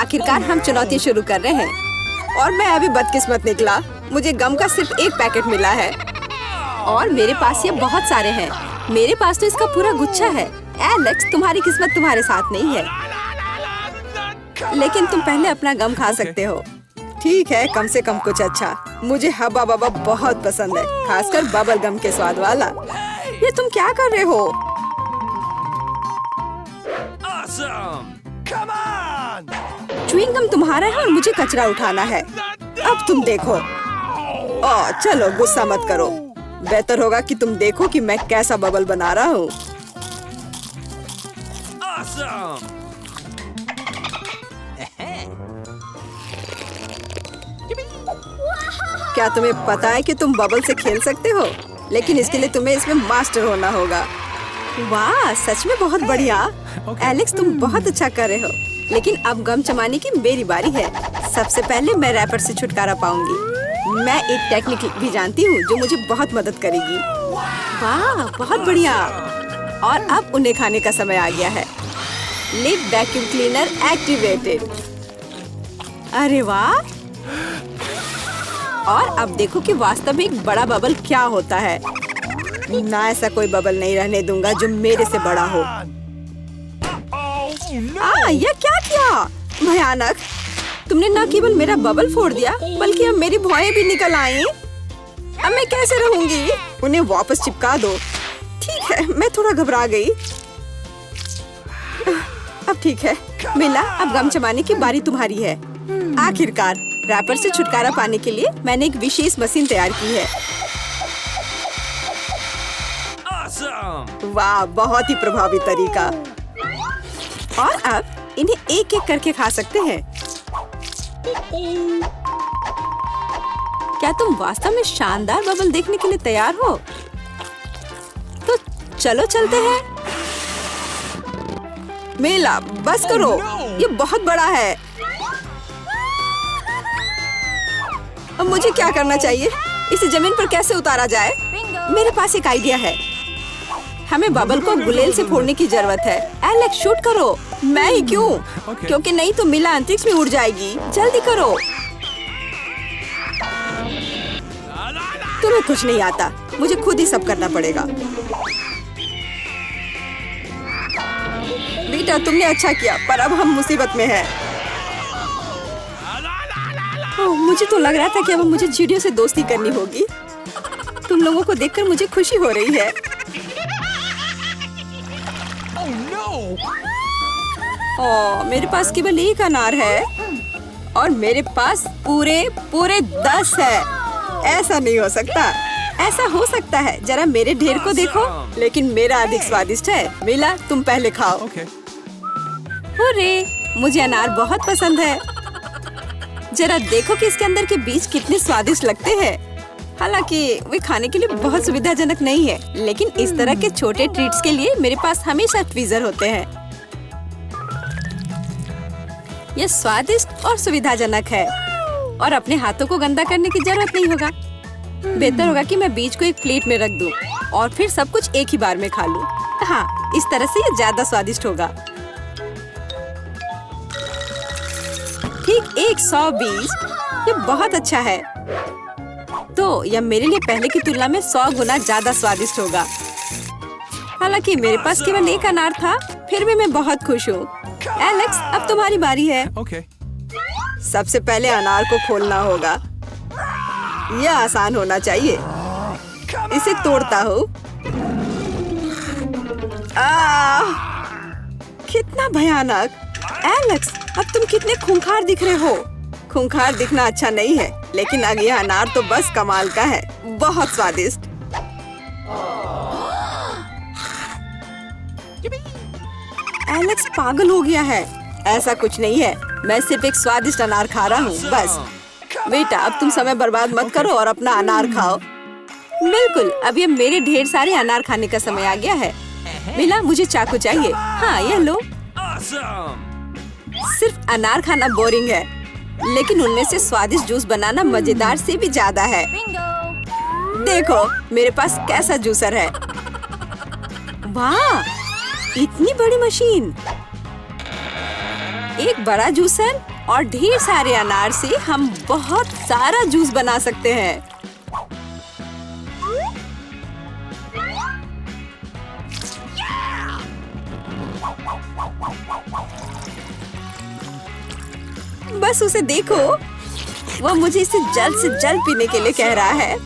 आखिरकार हम चुनौती शुरू कर रहे हैं और मैं अभी बदकिस्मत निकला। मुझे गम का सिर्फ एक पैकेट मिला है और मेरे पास ये बहुत सारे हैं। मेरे पास तो इसका पूरा गुच्छा है। एलेक्स, तुम्हारी किस्मत तुम्हारे साथ नहीं है, लेकिन तुम पहले अपना गम खा सकते हो। ठीक है, कम से कम कुछ अच्छा। मुझे हब्बा बब्बा बहुत पसंद है, खासकर बबल गम के स्वाद वाला। ये तुम क्या कर रहे हो? च्युइंग गम तुम्हारा है और मुझे कचरा उठाना है। अब तुम देखो। चलो गुस्सा मत करो। बेहतर होगा कि तुम देखो कि मैं कैसा बबल बना रहा हूँ। क्या तुम्हें पता है कि तुम बबल से खेल सकते हो? लेकिन इसके लिए तुम्हें इसमें मास्टर होना होगा। वाह, सच में बहुत बढ़िया। एलेक्स, तुम बहुत अच्छा कर रहे हो। लेकिन अब गम चबाने की मेरी बारी है। सबसे पहले मैं रैपर से छुटकारा पाऊंगी। मैं एक टेक्निक भी जानती हूँ जो मुझे बहुत मदद करेगी। वाह, बहुत बढ़िया। और अब उन्हें खाने का समय आ गया है। Lip vacuum cleaner activated. अरे वाह। और अब देखो कि वास्तव में एक बड़ा बबल क्या होता है। ना, ऐसा कोई बबल नहीं रहने दूंगा जो मेरे से बड़ा हो। यह क्या किया? भयानक। तुमने न केवल मेरा बबल फोड़ दिया, बल्कि अब मेरी भौएं भी निकल आई। अब मैं कैसे रहूंगी? उन्हें वापस चिपका दो। ठीक है, मैं थोड़ा घबरा गई। अब ठीक है। मिला, अब गम चबाने की बारी तुम्हारी है। आखिरकार रैपर से छुटकारा पाने के लिए मैंने एक विशेष मशीन तैयार की है। वाह, बहुत ही प्रभावी तरीका। और अब इन्हें एक एक करके खा सकते हैं। क्या तुम वास्तव में शानदार बबल देखने के लिए तैयार हो? तो चलो चलते हैं। मेला, बस करो। ये बहुत बड़ा है। अब मुझे क्या करना चाहिए? इसे जमीन पर कैसे उतारा जाए? मेरे पास एक आइडिया है। हमें बबल को गुलेल से फोड़ने की जरूरत है। एलेक्स, शूट करो। मैं ही क्यों? क्योंकि नहीं तो मिला अंतरिक्ष में उड़ जाएगी। जल्दी करो। तुम्हें कुछ नहीं आता, मुझे खुद ही सब करना पड़ेगा। बेटा, तुमने अच्छा किया, पर अब हम मुसीबत में हैं। मुझे तो लग रहा था कि अब मुझे चिड़ियों से दोस्ती करनी होगी। तुम लोगों को देखकर मुझे खुशी हो रही है। मेरे पास केवल एक अनार है और मेरे पास पूरे 10 है। ऐसा नहीं हो सकता। ऐसा हो सकता है। जरा मेरे ढेर को देखो, लेकिन मेरा अधिक स्वादिष्ट है। मिला, तुम पहले खाओ। अरे, मुझे अनार बहुत पसंद है। जरा देखो कि इसके अंदर के बीज कितने स्वादिष्ट लगते हैं। हालांकि वे खाने के लिए बहुत सुविधाजनक नहीं है, लेकिन इस तरह के छोटे ट्रीट्स के लिए मेरे पास हमेशा ट्वीजर होते हैं। यह स्वादिष्ट और सुविधाजनक है और अपने हाथों को गंदा करने की जरूरत नहीं होगा। बेहतर होगा कि मैं बीज को एक प्लेट में रख दूं और फिर सब कुछ एक ही बार में खा लूं। हाँ, इस तरह से ये ज्यादा स्वादिष्ट होगा। ठीक 100 बीज, ये बहुत अच्छा है। तो यह मेरे लिए पहले की तुलना में 100 गुना ज्यादा स्वादिष्ट होगा। हालांकि मेरे पास केवल एक अनार था, फिर भी मैं बहुत खुश हूँ। एलेक्स, अब तुम्हारी बारी है। सबसे पहले अनार को खोलना होगा। यह आसान होना चाहिए। इसे तोड़ता हूँ। कितना भयानक। एलेक्स, अब तुम कितने खूंखार दिख रहे हो। खूंखार दिखना अच्छा नहीं है, लेकिन अब यह अनार तो बस कमाल का है। बहुत स्वादिष्ट। एलेक्स पागल हो गया है। ऐसा कुछ नहीं है, मैं सिर्फ एक स्वादिष्ट अनार खा रहा हूँ, बस। बेटा, अब तुम समय बर्बाद मत करो और अपना अनार खाओ। बिल्कुल, अब ये मेरे ढेर सारे अनार खाने का समय आ गया है। मिला, मुझे चाकू चाहिए। हाँ, यह लो। सिर्फ अनार खाना बोरिंग है, लेकिन उनमें से स्वादिष्ट जूस बनाना मजेदार से भी ज्यादा है। देखो मेरे पास कैसा जूसर है। वाह, इतनी बड़ी मशीन। एक बड़ा जूसर और ढेर सारे अनार से हम बहुत सारा जूस बना सकते हैं। बस उसे देखो, वो मुझे इसे जल्द से जल्द पीने के लिए कह रहा है।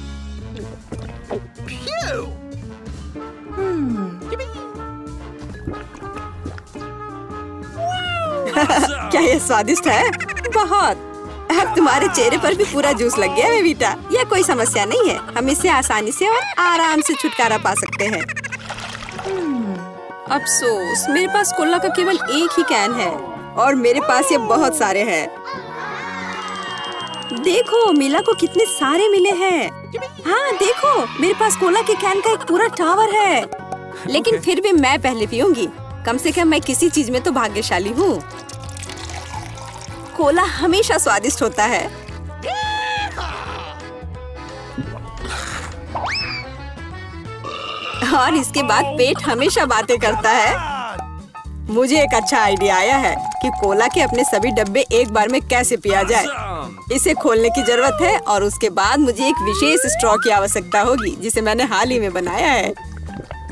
क्या ये स्वादिष्ट है? बहुत। अब तुम्हारे चेहरे पर भी पूरा जूस लग गया है वीटा। यह कोई समस्या नहीं है, हम इससे आसानी से और आराम से छुटकारा पा सकते हैं। अफसोस, मेरे पास कोला का केवल एक ही कैन है और मेरे पास ये बहुत सारे हैं। देखो मीला को कितने सारे मिले हैं। हाँ देखो, मेरे पास कोला के कैन का एक पूरा टावर है। लेकिन फिर भी मैं पहले पीऊंगी। कम से कम मैं किसी चीज में तो भाग्यशाली हूँ। कोला हमेशा स्वादिष्ट होता है। और इसके बाद पेट हमेशा बातें करता है। मुझे एक अच्छा आइडिया आया है कि कोला के अपने सभी डब्बे एक बार में कैसे पिया जाए। इसे खोलने की जरूरत है और उसके बाद मुझे एक विशेष स्ट्रॉ की आवश्यकता होगी जिसे मैंने हाल ही में बनाया है।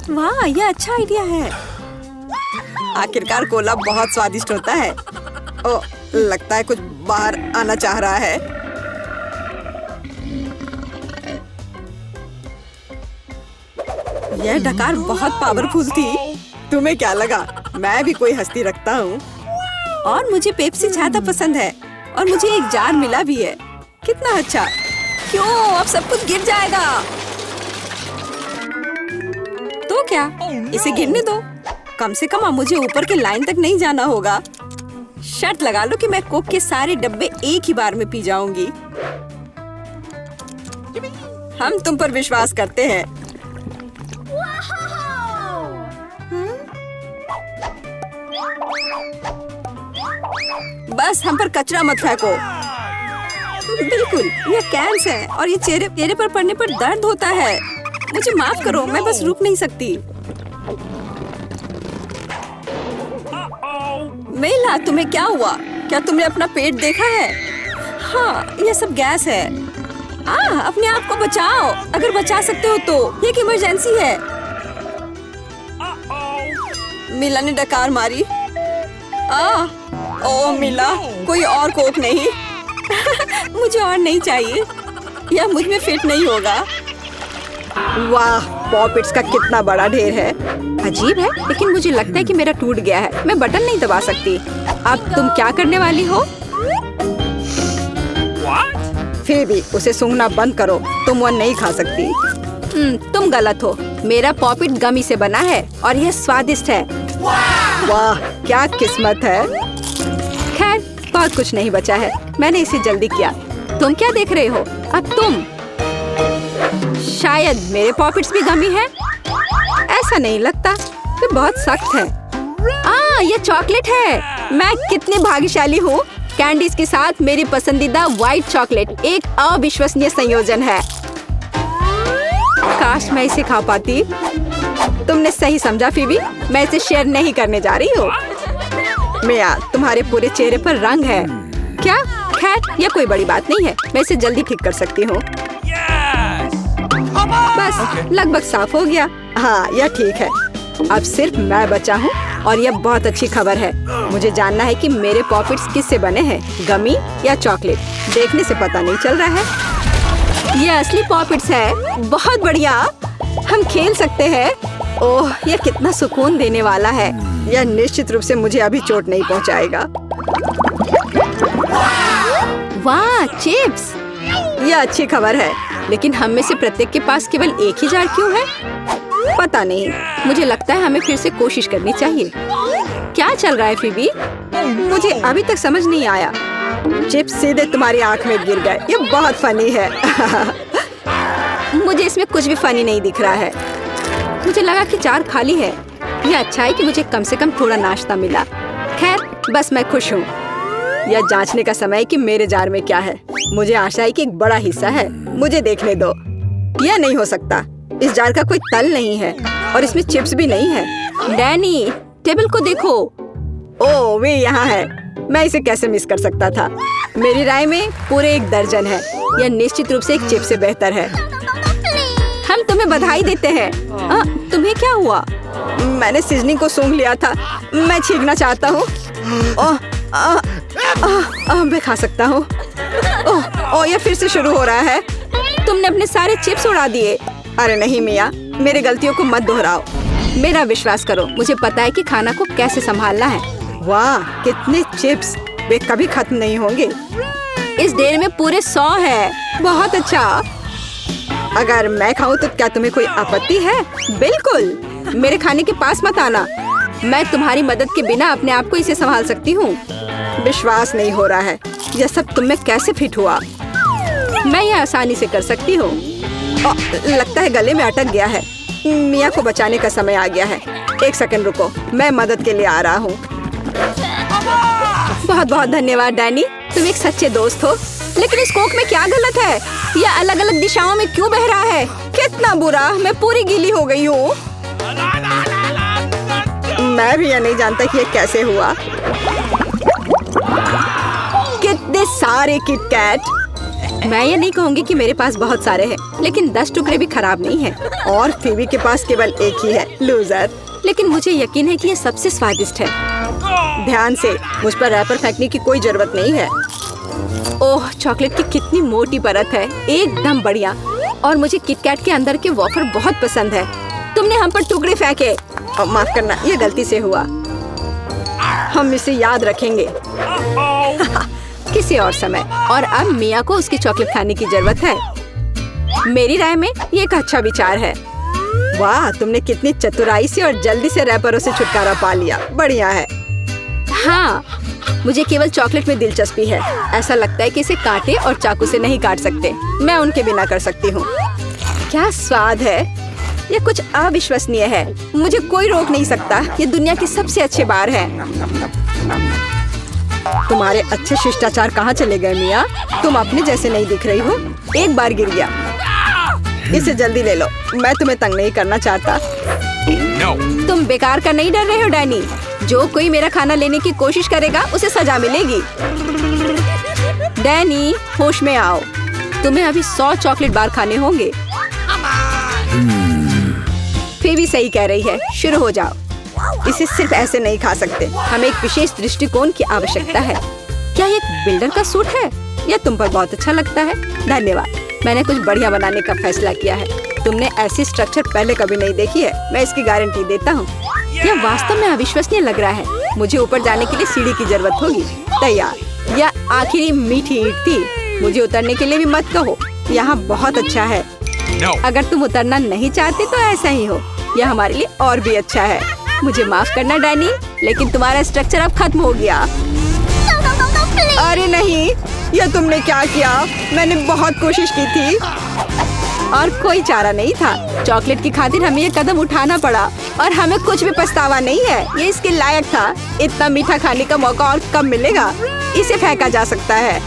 वाह, यह अच्छा आइडिया है। आखिरकार कोला बहुत स्वादिष्ट होता है। ओह, लगता है कुछ बाहर आना चाह रहा है। यह डकार बहुत पावरफुल थी। तुम्हें क्या लगा मैं भी कोई हस्ती रखता हूँ? और मुझे पेप्सी ज्यादा पसंद है और मुझे एक जार मिला भी है। कितना अच्छा। क्यों, अब सब कुछ गिर जाएगा। तो क्या, इसे गिरने दो। कम से कम अब मुझे ऊपर के लाइन तक नहीं जाना होगा। शर्त लगा लो कि मैं कोक के सारे डब्बे एक ही बार में पी जाऊंगी। हम तुम पर विश्वास करते हैं। बस हम पर कचरा मत फेंको। बिल्कुल, ये कैंस है और ये चेहरे पर पड़ने पर दर्द होता है। मुझे माफ करो, मैं बस रुक नहीं सकती। मेला, तुम्हें क्या हुआ? क्या तुमने अपना पेट देखा है? हाँ, ये सब गैस है। अपने आप को बचाओ, अगर बचा सकते हो तो। ये एक इमरजेंसी है। मिला ने डकार मारी। ओह मिला, कोई और कोक नहीं। मुझे और नहीं चाहिए, यह मुझ में फिट नहीं होगा। वाह, पॉपिट्स का कितना बड़ा ढेर है। अजीब है, लेकिन मुझे लगता है कि मेरा टूट गया है। मैं बटन नहीं दबा सकती। अब तुम क्या करने वाली हो? फिर भी उसे सूंघना बंद करो, तुम वो नहीं खा सकती। तुम गलत हो। मेरा पॉपिट गमी से बना है और यह स्वादिष्ट है। वाह, क्या किस्मत है। खैर, बहुत कुछ नहीं बचा है। मैंने इसे जल्दी किया। तुम क्या देख रहे हो? अब तुम। शायद मेरे पॉपिट्स भी गमी है। ऐसा नहीं लगता, ये बहुत सख्त है। ये चॉकलेट है। मैं कितनी भाग्यशाली हूँ। कैंडीज के साथ मेरी पसंदीदा व्हाइट चॉकलेट एक अविश्वसनीय संयोजन है। काश मैं इसे खा पाती। तुमने सही समझा फीबी, मैं इसे शेयर नहीं करने जा रही हूँ। मिया, तुम्हारे पूरे चेहरे पर रंग है। क्या? खैर, यह कोई बड़ी बात नहीं है। मैं इसे जल्दी ठीक कर सकती हूँ। बस लगभग साफ हो गया। हाँ, यह ठीक है। अब सिर्फ मैं बचा हूँ और यह बहुत अच्छी खबर है। मुझे जानना है कि मेरे पॉपिट्स किससे बने हैं, गमी या चॉकलेट। देखने से पता नहीं चल रहा है। ये असली पॉपिट्स है। बहुत बढ़िया, हम खेल सकते हैं। ओह, यह कितना सुकून देने वाला है। यह निश्चित रूप से मुझे अभी चोट नहीं पहुंचाएगा। वाह, चिप्स। यह अच्छी खबर है, लेकिन हम में से प्रत्येक के पास केवल एक ही जार क्यों है? पता नहीं, मुझे लगता है हमें फिर से कोशिश करनी चाहिए। क्या चल रहा है फीबी? मुझे अभी तक समझ नहीं आया। चिप्स सीधे तुम्हारी आंख में गिर गए। ये बहुत फनी है। मुझे इसमें कुछ भी फनी नहीं दिख रहा है। मुझे लगा कि जार खाली है। यह अच्छा है कि मुझे कम से कम थोड़ा नाश्ता मिला। खैर, बस मैं खुश हूँ। यह जांचने का समय है कि मेरे जार में क्या है। मुझे आशा है कि एक बड़ा हिस्सा है। मुझे देखने दो। यह नहीं हो सकता। इस जार का कोई तल नहीं है और इसमें चिप्स भी नहीं है। डैनी, टेबल को देखो। ओह, वे यहाँ है। मैं इसे कैसे मिस कर सकता था। मेरी राय में पूरे 1 दर्जन है। यह निश्चित रूप से एक चिप से बेहतर है। हम तुम्हें बधाई देते हैं। तुम्हें क्या हुआ? मैंने सीजनिंग को सूंघ लिया था। मैं छींकना चाहता हूँ। मैं खा सकता हूँ। यह फिर से शुरू हो रहा है। तुमने अपने सारे चिप्स उड़ा दिए। अरे नहीं मिया, मेरी गलतियों को मत दोहराओ। मेरा विश्वास करो, मुझे पता है कि खाना को कैसे संभालना है। वाह, कितने चिप्स! वे कभी खत्म नहीं होंगे। इस ढेर में पूरे 100 है। बहुत अच्छा। अगर मैं खाऊं तो क्या तुम्हें कोई आपत्ति है? बिल्कुल। मेरे खाने के पास मत आना। मैं तुम्हारी मदद के बिना अपने आप को इसे संभाल सकती हूँ। विश्वास नहीं हो रहा है, यह सब तुम में कैसे फिट हुआ? मैं यह आसानी से कर सकती हूँ। लगता है गले में अटक गया है। मिया को बचाने का समय आ गया है। 1 सेकंड रुको, मैं मदद के लिए आ रहा हूँ। बहुत बहुत धन्यवाद डैनी, तुम एक सच्चे दोस्त हो। लेकिन इस कोक में क्या गलत है? यह अलग अलग दिशाओं में क्यों बह रहा है? कितना बुरा, मैं पूरी गीली हो गई हूँ। मैं भी यह नहीं जानता कि यह कैसे हुआ। कितने सारे किटकैट! मैं ये नहीं कहूँगी कि मेरे पास बहुत सारे हैं, लेकिन 10 टुकड़े भी खराब नहीं हैं। और फीबी के पास केवल 1 ही है, लूजर। लेकिन मुझे यकीन है कि ये सबसे स्वादिष्ट है। ध्यान से, मुझ पर रैपर फेंकने की कोई जरूरत नहीं है। ओह, चॉकलेट की कितनी मोटी परत है, एकदम बढ़िया। और मुझे किटकैट के अंदर के वॉफर बहुत पसंद है। तुमने हम पर टुकड़े फेंके। माफ करना, ये गलती से हुआ। हम इसे याद रखेंगे किसी और समय। और अब मिया को उसकी चॉकलेट खाने की जरूरत है। मेरी राय में ये एक अच्छा विचार है। वाह, तुमने कितनी चतुराई से और जल्दी से रैपरों से छुटकारा पा लिया। बढ़िया है। हाँ, मुझे केवल चॉकलेट में दिलचस्पी है। ऐसा लगता है कि इसे कांटे और चाकू से नहीं काट सकते। मैं उनके बिना कर सकती हूँ। क्या स्वाद है! ये कुछ अविश्वसनीय है। मुझे कोई रोक नहीं सकता। ये दुनिया की सबसे अच्छे बार है। तुम्हारे अच्छे शिष्टाचार कहाँ चले गए मिया? तुम अपने जैसे नहीं दिख रही हो। एक बार गिर गया। इसे जल्दी ले लो, मैं तुम्हें तंग नहीं करना चाहता। तुम बेकार का नहीं डर रहे हो डैनी? जो कोई मेरा खाना लेने की कोशिश करेगा उसे सजा मिलेगी। डैनी, होश में आओ। तुम्हें अभी 100 चॉकलेट बार खाने होंगे। फीबी सही कह रही है, शुरू हो जाओ। इसे सिर्फ ऐसे नहीं खा सकते। हमें एक विशेष दृष्टिकोण की आवश्यकता है। क्या ये एक बिल्डर का सूट है? यह तुम पर बहुत अच्छा लगता है। धन्यवाद। मैंने कुछ बढ़िया बनाने का फैसला किया है। तुमने ऐसी स्ट्रक्चर पहले कभी नहीं देखी है, मैं इसकी गारंटी देता हूँ। यह वास्तव में अविश्वसनीय लग रहा है। मुझे ऊपर जाने के लिए सीढ़ी की जरूरत होगी। तैयार। यह आखिरी मीठी ईंट थी। मुझे उतरने के लिए भी मत कहो। यहाँ बहुत अच्छा है। अगर तुम उतरना नहीं चाहते तो ऐसा ही हो। यह हमारे लिए और भी अच्छा है। मुझे माफ करना डैनी, लेकिन तुम्हारा स्ट्रक्चर अब खत्म हो गया। अरे नहीं, यह तुमने क्या किया? मैंने बहुत कोशिश की थी और कोई चारा नहीं था। चॉकलेट की खातिर हमें ये कदम उठाना पड़ा और हमें कुछ भी पछतावा नहीं है। ये इसके लायक था। इतना मीठा खाने का मौका और कब मिलेगा? इसे फेंका जा सकता है।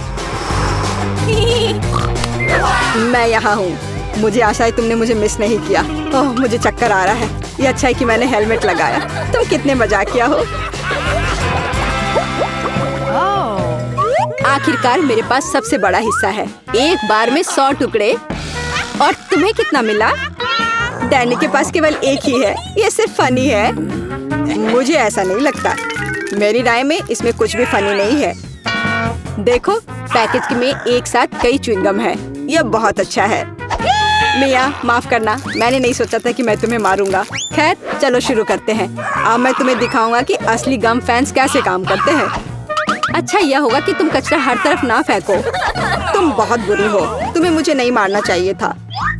मैं यहाँ हूँ। मुझे आशा है तुमने मुझे मिस नहीं किया। ओह, मुझे चक्कर आ रहा है। ये अच्छा है कि मैंने हेलमेट लगाया। तुम कितने मजाकिया हो। आखिरकार मेरे पास सबसे बड़ा हिस्सा है। एक बार में 100 टुकड़े। और तुम्हें कितना मिला? डैनी के पास केवल 1 ही है। ये सिर्फ फनी है। मुझे ऐसा नहीं लगता। मेरी राय में इसमें कुछ भी फनी नहीं है। देखो, पैकेज में एक साथ कई च्युइंगम है। यह बहुत अच्छा है। मिया, माफ करना, मैंने नहीं सोचा था कि मैं तुम्हें मारूंगा। खैर, चलो शुरू करते हैं। अब मैं तुम्हें दिखाऊंगा कि असली गम फैंस कैसे काम करते हैं। अच्छा यह होगा कि तुम कचरा हर तरफ ना फेंको। तुम बहुत बुरी हो। तुम्हें मुझे नहीं मारना चाहिए था।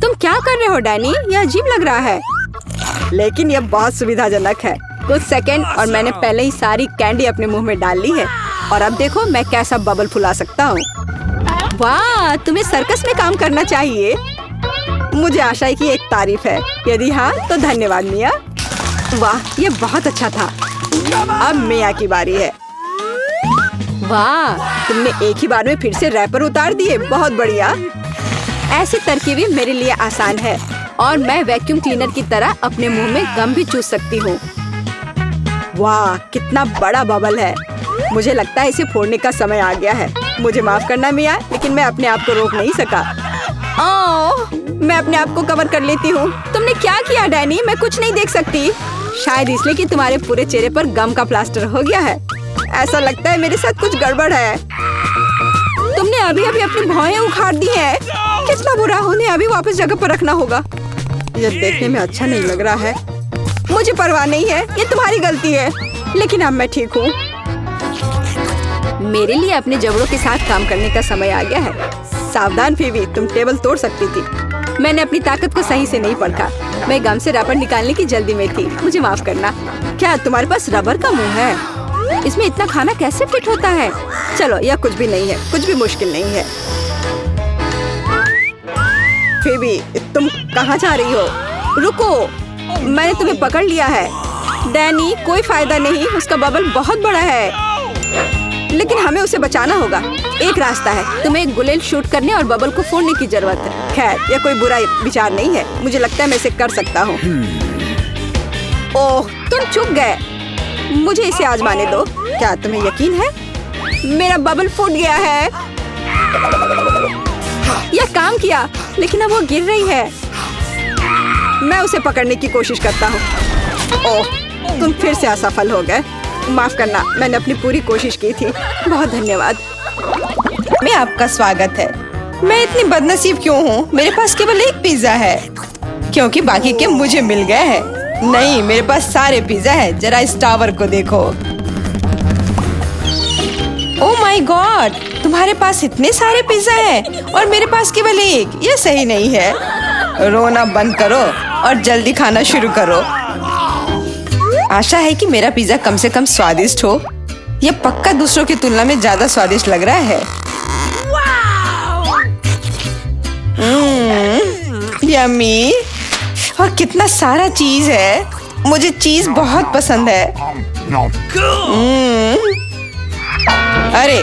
तुम क्या कर रहे हो डैनी? यह अजीब लग रहा है। लेकिन यह बहुत सुविधाजनक है। कुछ सेकंड और मैंने पहले ही सारी कैंडी अपने मुंह में डाल ली है। और अब देखो मैं कैसा बबल फुला सकता हूँ। वाह, तुम्हें सर्कस में काम करना चाहिए। मुझे आशा है कि एक तारीफ है। यदि हाँ तो धन्यवाद मिया। वाह, ये बहुत अच्छा था। अब मिया की बारी है। वाह, तुमने एक ही बार में फिर से रैपर उतार दिए। बहुत बढ़िया। ऐसी तरकीबें मेरे लिए आसान है और मैं वैक्यूम क्लीनर की तरह अपने मुंह में गम भी चूस सकती हूँ। वाह, कितना बड़ा बबल है। मुझे लगता है इसे फोड़ने का समय आ गया है। मुझे माफ करना मिया, लेकिन मैं अपने आप को रोक नहीं सका। ओह, मैं अपने आप को कवर कर लेती हूँ। तुमने क्या किया डैनी? मैं कुछ नहीं देख सकती। शायद इसलिए कि तुम्हारे पूरे चेहरे पर गम का प्लास्टर हो गया है। ऐसा लगता है मेरे साथ कुछ गड़बड़ है। तुमने अभी अभी अपनी भौहें उखाड़ दी है। कितना बुरा, उन्हें अभी वापस जगह पर रखना होगा। यह देखने में अच्छा नहीं लग रहा है। मुझे परवाह नहीं है, ये तुम्हारी गलती है, लेकिन अब मैं ठीक हूँ। मेरे लिए अपने जबड़ों के साथ काम करने का समय आ गया है। सावधान फीबी, तुम टेबल तोड़ सकती थी। मैंने अपनी ताकत को सही से नहीं परखा। मैं गम से रबर निकालने की जल्दी में थी। मुझे माफ करना। क्या तुम्हारे पास रबर का मुंह है? इसमें इतना खाना कैसे फिट होता है? चलो, यह कुछ भी नहीं है, कुछ भी मुश्किल नहीं है। फीबी, तुम कहाँ जा रही हो? रुको, मैंने तुम्हें पकड़ लिया है। डैनी, कोई फायदा नहीं, उसका बबल बहुत बड़ा है, लेकिन हमें उसे बचाना होगा। एक रास्ता है, तुम्हें एक गुलेल शूट करने और बबल को फोड़ने की जरूरत है। खैर, यह कोई बुरा विचार नहीं है। मुझे लगता है मैं इसे कर सकता हूँ। ओह, तुम चूक गए। मुझे इसे आजमाने दो। क्या तुम्हें यकीन है? मेरा बबल फूट गया है। यह काम किया, लेकिन अब वो गिर रही है। मैं उसे पकड़ने की कोशिश करता हूँ। ओह, तुम फिर से असफल हो गए। माफ करना, मैंने अपनी पूरी कोशिश की थी। बहुत धन्यवाद। में आपका स्वागत है। मैं इतनी बदनसीब क्यों हूँ? मेरे पास केवल एक पिज्जा है, क्योंकि बाकी के मुझे मिल गए हैं। नहीं, मेरे पास सारे पिज्जा है। जरा इस टावर को देखो। ओह माय गॉड, तुम्हारे पास इतने सारे पिज्जा हैं और मेरे पास केवल एक। ये सही नहीं है। रोना बंद करो और जल्दी खाना शुरू करो। आशा है कि मेरा पिज्जा कम से कम स्वादिष्ट हो। यह पक्का दूसरों की तुलना में ज्यादा स्वादिष्ट लग रहा है। यम्मी, और कितना सारा चीज है। मुझे चीज बहुत पसंद है। अरे,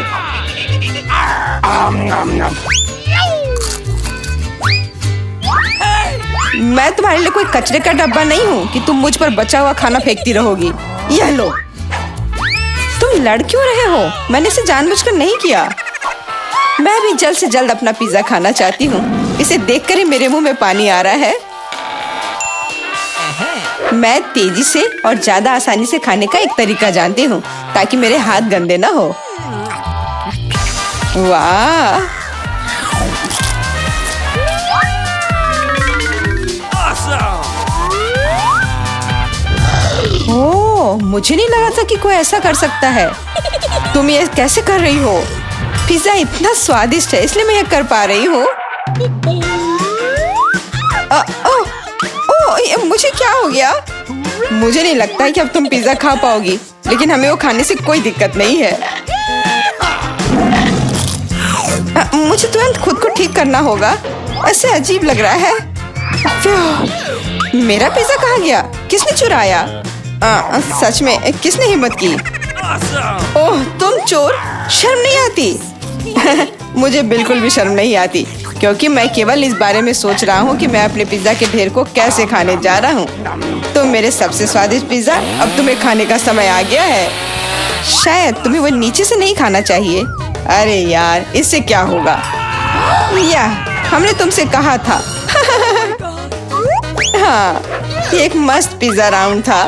मैं तुम्हारे लिए कोई कचरे का डब्बा नहीं हूँ कि तुम मुझ पर बचा हुआ खाना फेंकती रहोगी। यह लो। तुम लड़ क्यों रहे हो? मैंने इसे जानबूझकर नहीं किया। मैं भी जल्द से जल्द अपना पिज्जा खाना चाहती हूँ। इसे देखकर ही मेरे मुंह में पानी आ रहा है। मैं तेजी से और ज्यादा आसानी से खाने का एक तरीका जानती हूँ, ताकि मेरे हाथ गंदे ना हो। वाह, ओह, मुझे नहीं लगा था कि कोई ऐसा कर सकता है। तुम ये कैसे कर रही हो? पिज्जा इतना स्वादिष्ट है, इसलिए मैं ये कर पा रही हूँ। मुझे क्या हो गया? मुझे नहीं लगता है कि अब तुम पिज्जा खा पाओगी, लेकिन हमें वो खाने से कोई दिक्कत नहीं है। मुझे तुरंत खुद को ठीक करना होगा। ऐसे अजीब लग रहा है। मेरा पिज्जा कहाँ गया? किसने चुराया? सच में, किसने हिम्मत की? ओह, तुम चोर! शर्म नहीं आती? मुझे बिल्कुल भी शर्म नहीं आती, क्योंकि मैं केवल इस बारे में सोच रहा हूँ कि मैं अपने पिज्जा के ढेर को कैसे खाने जा रहा हूँ। तो मेरे सबसे स्वादिष्ट पिज्जा, अब तुम्हें खाने का समय आ गया है। शायद तुम्हें वो नीचे से नहीं खाना चाहिए। अरे यार, इससे क्या होगा? या, हमने तुमसे कहा था। हाँ, ये एक मस्त पिज्जा राउंड था।